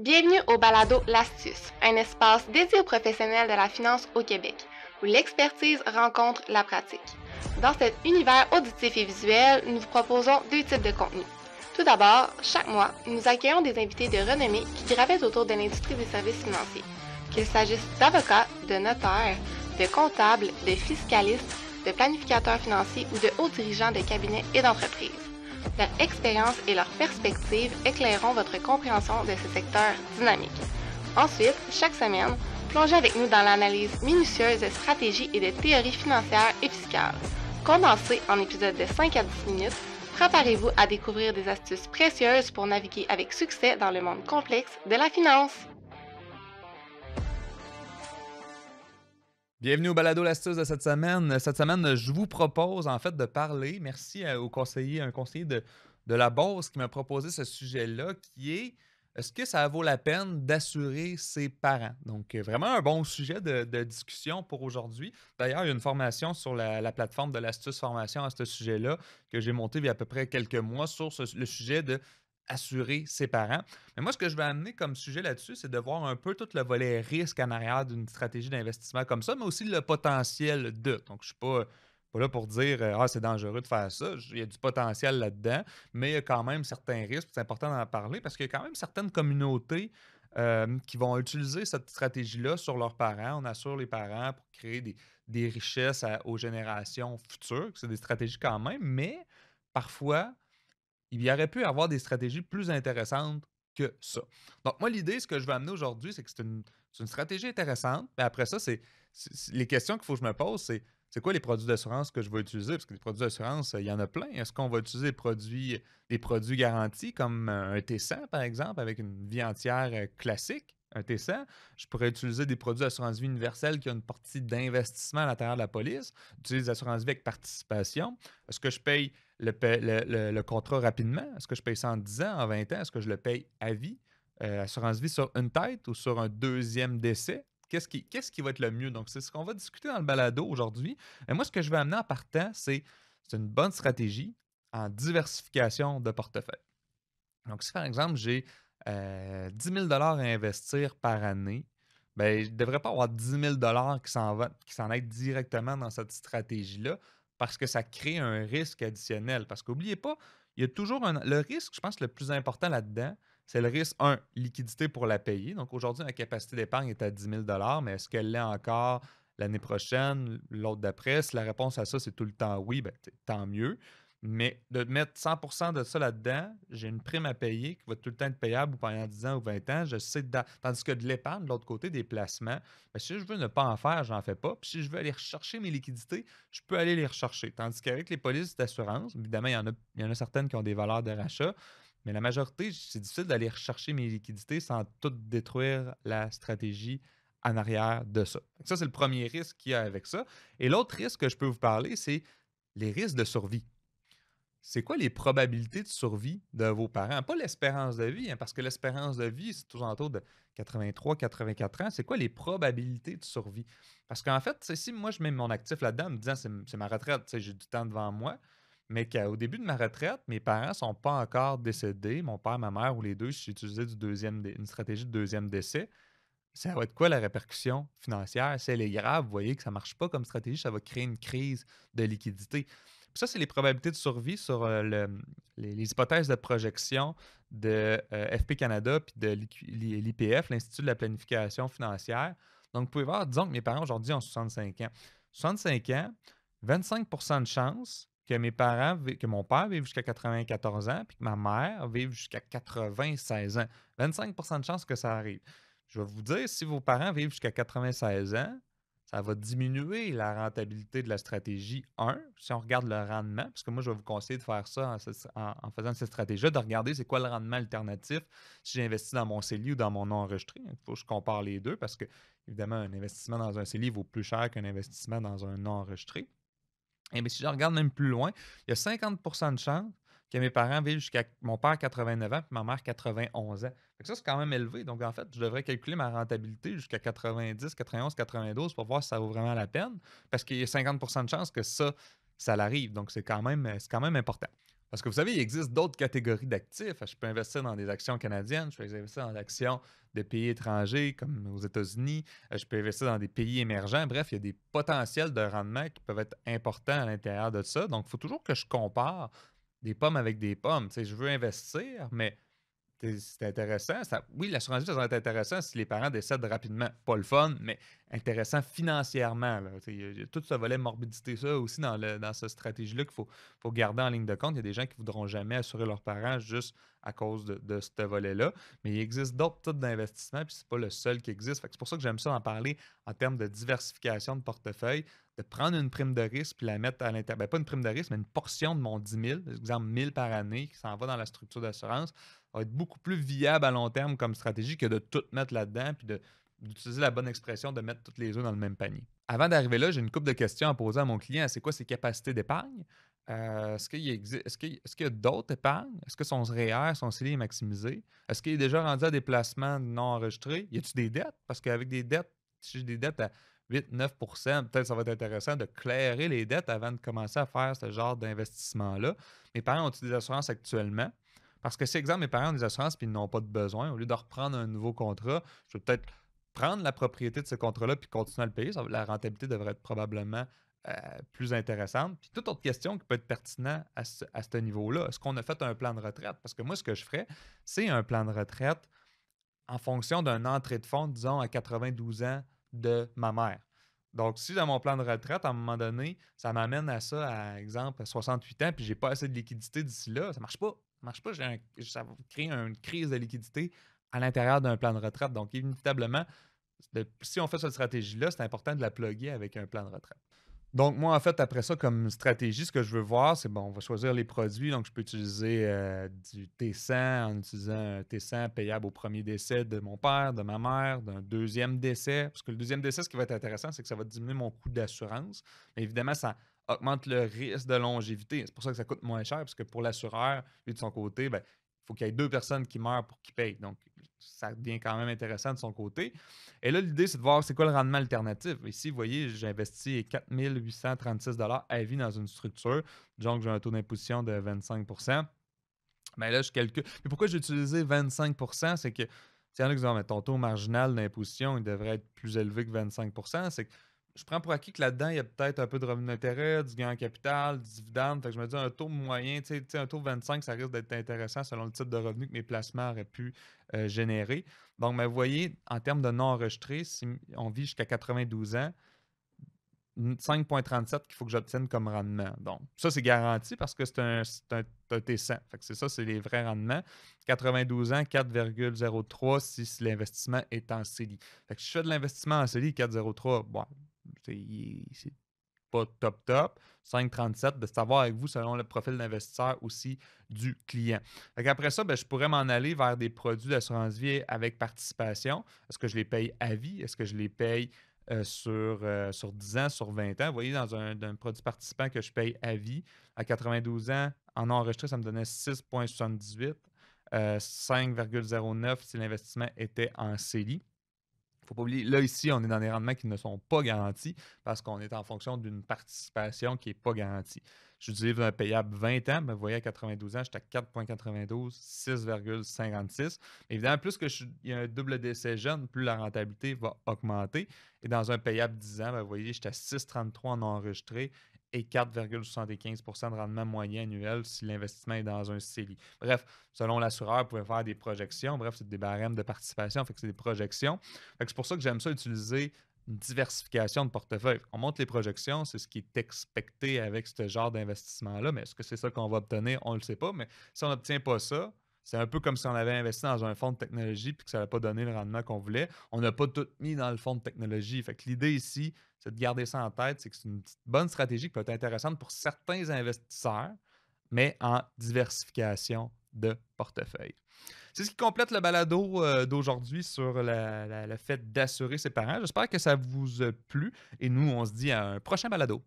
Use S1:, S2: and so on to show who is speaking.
S1: Bienvenue au balado L'Astuce, un espace dédié aux professionnels de la finance au Québec, où l'expertise rencontre la pratique. Dans cet univers auditif et visuel, nous vous proposons deux types de contenus. Tout d'abord, chaque mois, nous accueillons des invités de renommée qui gravitent autour de l'industrie des services financiers, qu'il s'agisse d'avocats, de notaires, de comptables, de fiscalistes, de planificateurs financiers ou de hauts dirigeants de cabinets et d'entreprises. Leur expérience et leurs perspectives éclaireront votre compréhension de ce secteur dynamique. Ensuite, chaque semaine, plongez avec nous dans l'analyse minutieuse de stratégies et de théories financières et fiscales. Condensées en épisodes de 5 à 10 minutes, préparez-vous à découvrir des astuces précieuses pour naviguer avec succès dans le monde complexe de la finance.
S2: Bienvenue au balado L'Astuce de cette semaine. Cette semaine, je vous propose en fait de parler, merci au conseiller, un conseiller de la Beauce qui m'a proposé ce sujet-là, qui est-ce que ça vaut la peine d'assurer ses parents? Donc, vraiment un bon sujet de discussion pour aujourd'hui. D'ailleurs, il y a une formation sur la plateforme de l'Astuce Formation à ce sujet-là que j'ai monté il y a à peu près quelques mois sur le sujet de assurer ses parents. Mais moi, ce que je vais amener comme sujet là-dessus, c'est de voir un peu tout le volet risque en arrière d'une stratégie d'investissement comme ça, mais aussi le potentiel de. Donc, je ne suis pas là pour dire ah, c'est dangereux de faire ça. Il y a du potentiel là-dedans, mais il y a quand même certains risques. C'est important d'en parler parce qu'il y a quand même certaines communautés qui vont utiliser cette stratégie-là sur leurs parents. On assure les parents pour créer des richesses aux générations futures. C'est des stratégies quand même, mais parfois, il y aurait pu avoir des stratégies plus intéressantes que ça. Donc, moi, l'idée, ce que je veux amener aujourd'hui, c'est que c'est une stratégie intéressante. Mais après ça, les questions qu'il faut que je me pose, c'est quoi les produits d'assurance que je vais utiliser? Parce que les produits d'assurance, il y en a plein. Est-ce qu'on va utiliser des produits garantis comme un T100, par exemple, avec une vie entière classique? Un T100, je pourrais utiliser des produits d'assurance vie universelle qui ont une partie d'investissement à l'intérieur de la police, utiliser des assurances vie avec participation. Est-ce que je paye le contrat rapidement? Est-ce que je paye ça en 10 ans, en 20 ans? Est-ce que je le paye à vie? Assurance vie sur une tête ou sur un deuxième décès? Qu'est-ce qui va être le mieux? Donc, c'est ce qu'on va discuter dans le balado aujourd'hui. Et moi, ce que je vais amener en partant, c'est une bonne stratégie en diversification de portefeuille. Donc, si par exemple, j'ai 10 000 à investir par année, ben, je ne devrais pas avoir 10 000 qui s'en aillent directement dans cette stratégie-là parce que ça crée un risque additionnel. Parce qu'oubliez pas, il y a toujours le risque, je pense, le plus important là-dedans, c'est le risque, liquidité pour la payer. Donc aujourd'hui, la capacité d'épargne est à 10 000 mais est-ce qu'elle l'est encore l'année prochaine, l'autre d'après? Si la réponse à ça, c'est tout le temps oui, ben, tant mieux. Mais de mettre 100% de ça là-dedans, j'ai une prime à payer qui va tout le temps être payable pendant 10 ans ou 20 ans. Je sais tandis que de l'épargne, de l'autre côté, des placements, ben, si je veux ne pas en faire, j'en fais pas. Puis si je veux aller rechercher mes liquidités, je peux aller les rechercher. Tandis qu'avec les polices d'assurance, évidemment, il y en a certaines qui ont des valeurs de rachat, mais la majorité, c'est difficile d'aller rechercher mes liquidités sans tout détruire la stratégie en arrière de ça. Donc ça, c'est le premier risque qu'il y a avec ça. Et l'autre risque que je peux vous parler, c'est les risques de survie. C'est quoi les probabilités de survie de vos parents? Pas l'espérance de vie, hein, parce que l'espérance de vie, c'est aux alentours de 83-84 ans. C'est quoi les probabilités de survie? Parce qu'en fait, si moi je mets mon actif là-dedans en me disant c'est ma retraite, j'ai du temps devant moi, mais qu'au début de ma retraite, mes parents ne sont pas encore décédés, mon père, ma mère ou les deux, si j'utilisais une stratégie de deuxième décès, ça va être quoi la répercussion financière? Si elle est grave, vous voyez que ça ne marche pas comme stratégie, ça va créer une crise de liquidité. Puis ça, c'est les probabilités de survie sur les hypothèses de projection de FP Canada puis de l'IPF, l'Institut de la planification financière. Donc, vous pouvez voir, disons que mes parents aujourd'hui ont 65 ans. 65 ans, 25 de chance que mon père vive jusqu'à 94 ans puis que ma mère vive jusqu'à 96 ans. 25 de chance que ça arrive. Je vais vous dire, si vos parents vivent jusqu'à 96 ans, ça va diminuer la rentabilité de la stratégie 1, si on regarde le rendement, parce que moi, je vais vous conseiller de faire ça en faisant cette stratégie-là, de regarder c'est quoi le rendement alternatif si j'investis dans mon CELI ou dans mon non enregistré. Il faut que je compare les deux parce que, évidemment, un investissement dans un CELI vaut plus cher qu'un investissement dans un non enregistré. Et bien, si je regarde même plus loin, il y a 50 de chance que mes parents vivent jusqu'à mon père 89 ans et ma mère 91 ans. Fait que ça, c'est quand même élevé. Donc, en fait, je devrais calculer ma rentabilité jusqu'à 90, 91, 92 pour voir si ça vaut vraiment la peine. Parce qu'il y a 50 de chance que ça l'arrive. Donc, c'est quand même important. Parce que vous savez, il existe d'autres catégories d'actifs. Je peux investir dans des actions canadiennes, je peux investir dans des actions de pays étrangers comme aux États-Unis, je peux investir dans des pays émergents. Bref, il y a des potentiels de rendement qui peuvent être importants à l'intérieur de ça. Donc, il faut toujours que je compare des pommes avec des pommes. Tu sais, je veux investir, mais c'est intéressant. Oui, l'assurance vie, ça va être intéressant si les parents décèdent rapidement. Pas le fun, mais intéressant financièrement. Là. Il y a tout ce volet morbidité, ça aussi dans cette stratégie-là qu'il faut garder en ligne de compte. Il y a des gens qui ne voudront jamais assurer leurs parents juste à cause de ce volet-là. Mais il existe d'autres types d'investissements, puis c'est pas le seul qui existe. C'est pour ça que j'aime ça en parler en termes de diversification de portefeuille, de prendre une prime de risque puis la mettre à l'intérieur. Ben, pas une prime de risque, mais une portion de mon 10 000, par exemple 1000 par année qui s'en va dans la structure d'assurance va être beaucoup plus viable à long terme comme stratégie que de tout mettre là-dedans puis d'utiliser la bonne expression de mettre toutes les œufs dans le même panier. Avant d'arriver là, j'ai une couple de questions à poser à mon client. C'est quoi ses capacités d'épargne? Est-ce qu'il y a d'autres épargnes? Est-ce que son REER, son CELI est maximisé? Est-ce qu'il est déjà rendu à des placements non enregistrés? Y a-t-il des dettes? Parce qu'avec des dettes, si j'ai des dettes à 8-9%, peut-être ça va être intéressant de clairer les dettes avant de commencer à faire ce genre d'investissement-là. Mes parents ont-ils des assurances actuellement? Parce que si, exemple, mes parents ont des assurances et ils n'ont pas de besoin, au lieu de reprendre un nouveau contrat, je vais peut-être prendre la propriété de ce contrat-là puis continuer à le payer. La rentabilité devrait être probablement plus intéressante. Puis toute autre question qui peut être pertinente à ce niveau-là, est-ce qu'on a fait un plan de retraite? Parce que moi, ce que je ferais, c'est un plan de retraite en fonction d'une entrée de fonds, disons, à 92 ans de ma mère. Donc, si dans mon plan de retraite, à un moment donné, ça m'amène à ça, à exemple, à 68 ans, puis j'ai pas assez de liquidité d'ici là, ça marche pas. Ça marche pas, ça va créer une crise de liquidité à l'intérieur d'un plan de retraite. Donc, inévitablement, si on fait cette stratégie-là, c'est important de la plugger avec un plan de retraite. Donc, moi, en fait, après ça, comme stratégie, ce que je veux voir, c'est bon, on va choisir les produits. Donc, je peux utiliser du T100 en utilisant un T100 payable au premier décès de mon père, de ma mère, d'un deuxième décès. Parce que le deuxième décès, ce qui va être intéressant, c'est que ça va diminuer mon coût d'assurance. Mais évidemment, ça augmente le risque de longévité. C'est pour ça que ça coûte moins cher, parce que pour l'assureur, lui, de son côté, ben, il faut qu'il y ait deux personnes qui meurent pour qu'il paye. Donc, ça devient quand même intéressant de son côté. Et là, l'idée, c'est de voir c'est quoi le rendement alternatif. Ici, vous voyez, j'ai investi 4 836 à vie dans une structure. Donc, j'ai un taux d'imposition de 25 mais là, je calcule. Mais pourquoi j'ai utilisé 25 c'est que, il y en a qui disent, ah, mais ton taux marginal d'imposition, il devrait être plus élevé que 25 c'est que je prends pour acquis que là-dedans, il y a peut-être un peu de revenu d'intérêt, du gain en capital, du dividende. Fait que je me dis, un taux moyen, tu sais, un taux 25, ça risque d'être intéressant selon le type de revenu que mes placements auraient pu générer. Donc, mais vous voyez, en termes de non enregistré, si on vit jusqu'à 92 ans, 5,37 qu'il faut que j'obtienne comme rendement. Donc, ça, c'est garanti parce que c'est un T100. Fait que c'est ça, c'est les vrais rendements. 92 ans, 4,03 si l'investissement est en CELI. Fait que si je fais de l'investissement en CELI, 4,03, bon, c'est pas top. 5,37, de savoir avec vous selon le profil d'investisseur aussi du client. Après ça, ben, je pourrais m'en aller vers des produits d'assurance vie avec participation. Est-ce que je les paye à vie? Est-ce que je les paye sur 10 ans, sur 20 ans? Vous voyez, dans un produit participant que je paye à vie, à 92 ans, en non enregistré, ça me donnait 6,78, 5,09 si l'investissement était en CELI. Il ne faut pas oublier, là, ici, on est dans des rendements qui ne sont pas garantis parce qu'on est en fonction d'une participation qui n'est pas garantie. J'utilise un payable 20 ans, mais vous voyez, à 92 ans, j'étais à 4,92, 6,56. Évidemment, plus il y a un double décès jeune, plus la rentabilité va augmenter. Et dans un payable 10 ans, vous voyez, j'étais à 6,33 en enregistré et 4,75 de rendement moyen annuel si l'investissement est dans un CELI. Bref, selon l'assureur, vous pouvez faire des projections. Bref, c'est des barèmes de participation, fait que c'est des projections. C'est pour ça que j'aime ça utiliser une diversification de portefeuille. On monte les projections, c'est ce qui est expecté avec ce genre d'investissement-là, mais est-ce que c'est ça qu'on va obtenir? On ne le sait pas, mais si on n'obtient pas ça, c'est un peu comme si on avait investi dans un fonds de technologie puis que ça n'avait pas donné le rendement qu'on voulait. On n'a pas tout mis dans le fonds de technologie. Fait que l'idée ici, c'est de garder ça en tête, c'est que c'est une bonne stratégie qui peut être intéressante pour certains investisseurs, mais en diversification de portefeuille. C'est ce qui complète le balado d'aujourd'hui sur le fait d'assurer ses parents. J'espère que ça vous a plu et nous, on se dit à un prochain balado.